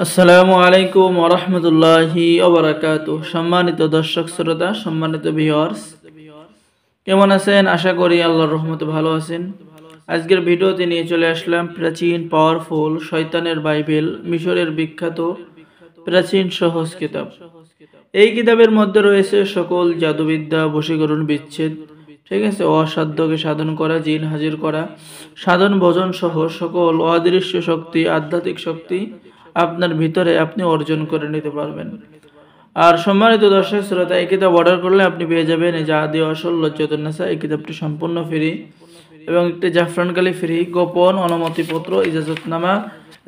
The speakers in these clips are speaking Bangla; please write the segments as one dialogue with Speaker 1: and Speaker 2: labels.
Speaker 1: আসসালামু আলাইকুম ওয়া রাহমাতুল্লাহি ওয়া বারাকাতুহু। সম্মানিত দর্শক শ্রোতা, সম্মানিত ভিউয়ার্স, কেমন আছেন? আশা করি আল্লাহর রহমতে ভালো আছেন। আজকের ভিডিওতে নিয়ে চলে আসলাম প্রাচীন পাওয়ারফুল শয়তানের বাইবেল, মিশরের বিখ্যাত প্রাচীন সহজ কিতাব। এই কিতাবের মধ্যে রয়েছে সকল জাদুবিদ্যা, বশীকরণ, বিচ্ছেদ, ঠিক আছে, অসাধ্যকে সাধন করা, জিন হাজির করা, সাধন ভোজন সহ সকল অদৃশ্য শক্তি, আধ্যাত্মিক শক্তি আপনার ভিতরে আপনি অর্জন করে নিতে পারবেন। আর সম্মানিত দর্শক শ্রোতা, এই কিতাব অর্ডার করলে আপনি পেয়ে যাবেন এই আদি আসল লজ্জাতুন্নেসা। এই কিতাবটি সম্পূর্ণ ফ্রি এবং একটি জাফরানকালী ফ্রি, গোপন অনুমতিপত্র, ইজাজতনামা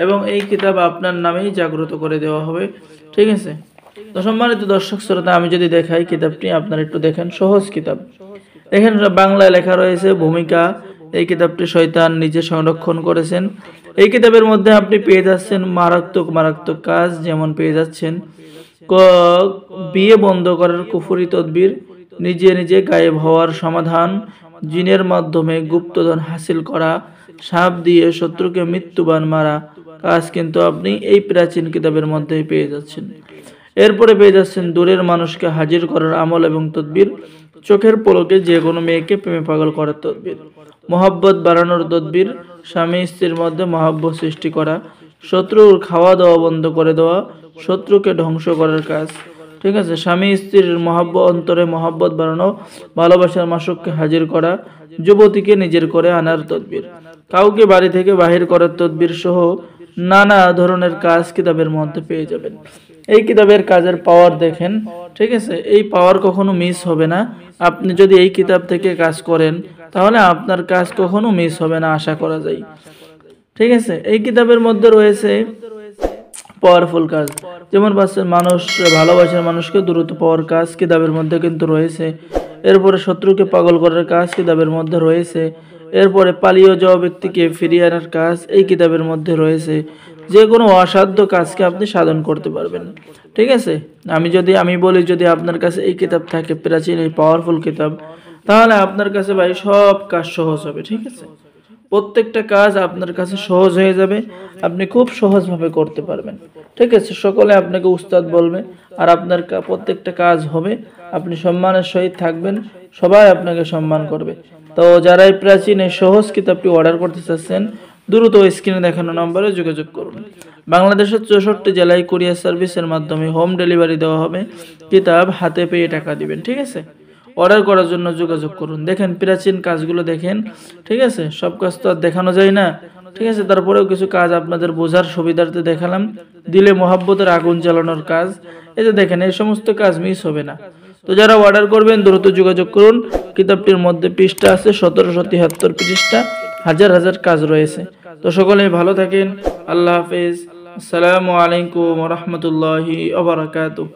Speaker 1: এবং এই কিতাব আপনার নামেই জাগ্রত করে দেওয়া হবে, ঠিক আছে। তো সম্মানিত দর্শক শ্রোতা, আমি যদি দেখাই কিতাবটি, আপনারা একটু দেখেন। সহজ কিতাব, দেখেন বাংলায় লেখা রয়েছে ভূমিকা। এই কিতাবটি শয়তান নিজে সংরক্ষণ করেছেন। এই কিতাবের মধ্যে আপনি পেয়ে যাচ্ছেন মারাত্মক মারাত্মক কাজ, যেমন পেয়ে যাচ্ছেন বিয়ে বন্ধ করার কুফরি তদবির, নিজে নিজে গায়েব হওয়ার সমাধান, জিনের মাধ্যমে গুপ্তধন হাসিল করা, সাপ দিয়ে শত্রুকে মৃত্যুবান মারা কাজ কিন্তু আপনি এই প্রাচীন কিতাবের মধ্যেই পেয়ে যাচ্ছেন। এরপরে পেয়ে যাচ্ছেন দূরের মানুষকে হাজির করার আমল এবং তদবির, চোখের পলকে যে কোনো মেয়েকে প্রেমে পাগল করার তদবির, মহব্বত বাড়ানোর তদবির, স্বামী স্ত্রীর মধ্যে মহব্বত সৃষ্টি করা, শত্রুর খাওয়া দাওয়া বন্ধ করে দেওয়া, শত্রুকে ধ্বংস করার কাজ, ঠিক আছে, স্বামী স্ত্রীর অন্তরে মহব্বত বাড়ানো, ভালোবাসার মাসুককে হাজির করা, যুবতীকে নিজের করে আনার তদবির, কাউকে বাড়ি থেকে বাহির করার তদবির সহ নানা ধরনের কাজ কিতাবের মধ্যে পেয়ে যাবেন। এই কিতাবের কাজের পাওয়ার দেখেন, ঠিক আছে, এই পাওয়ার কখনো মিস হবে না। আপনি যদি এই কিতাব থেকে কাজ করেন তাহলে আপনার কাজ কখনো মিস হবে না, আশা করা যায়, ঠিক আছে। এই কিতাবের মধ্যে রয়েছে পাওয়ারফুল কাজ, যেমন মানুষ ভালোবাসার মানুষকে দ্রুত পাওয়ার কাজ কিতাবের মধ্যে কিন্তু রয়েছে। এরপরে শত্রুকে পাগল করার কাজ কিতাবের মধ্যে রয়েছে। এরপরে পালিয়ে যাওয়া ব্যক্তিকে ফিরিয়ে আনার কাজ এই কিতাবের মধ্যে রয়েছে। যে কোনো অসাধ্য কাজকে আপনি সাধন করতে পারবেন, ঠিক আছে। আমি বলি, যদি আপনার কাছে এই কিতাব থাকে, প্রাচীন এই পাওয়ারফুল কিতাব, তাহলে আপনার কাছে ভাই সব কাজ সহজ হবে, ঠিক আছে। প্রত্যেকটা কাজ আপনার কাছে সহজ হয়ে যাবে, আপনি খুব সহজভাবে করতে পারবেন, ঠিক আছে। সকলে আপনাকে উস্তাদ বলবে আর আপনার প্রত্যেকটা কাজ হবে, আপনি সম্মানের সহিত থাকবেন, সবাই আপনাকে সম্মান করবে। তো যারা এই প্রাচীন এই সহজ কিতাবটি অর্ডার করতে চাচ্ছেন, দ্রুত স্ক্রিনে দেখানো নম্বরে যোগাযোগ করুন। বাংলাদেশের 64 জেলায় কুরিয়ার সার্ভিসের মাধ্যমে হোম ডেলিভারি দেওয়া হবে। কিতাব হাতে পেয়ে টাকা দিবেন, ঠিক আছে। অর্ডার করার জন্য যোগাযোগ করুন। দেখেন প্রাচীন কাজগুলো দেখেন, ঠিক আছে। সব কাজ তো আর দেখানো যায় না, ঠিক আছে, তারপরেও কিছু কাজ আপনাদের বোঝার সুবিধার্থে দেখালাম। দিলে মোহাব্বতের আগুন জ্বালানোর কাজ, এই যে দেখেন, এই সমস্ত কাজ মিস হবে না। তো যারা অর্ডার করবেন দ্রুত যোগাযোগ করুন। কিতাবটির মধ্যে পৃষ্ঠা আছে 1773 পৃষ্ঠা, হাজার হাজার কাজ রয়েছে। তো সকলেই ভালো থাকেন, আল্লাহ হাফেজ, আসসালামু আলাইকুম ওয়া রাহমাতুল্লাহি ওয়া বারাকাতুহু।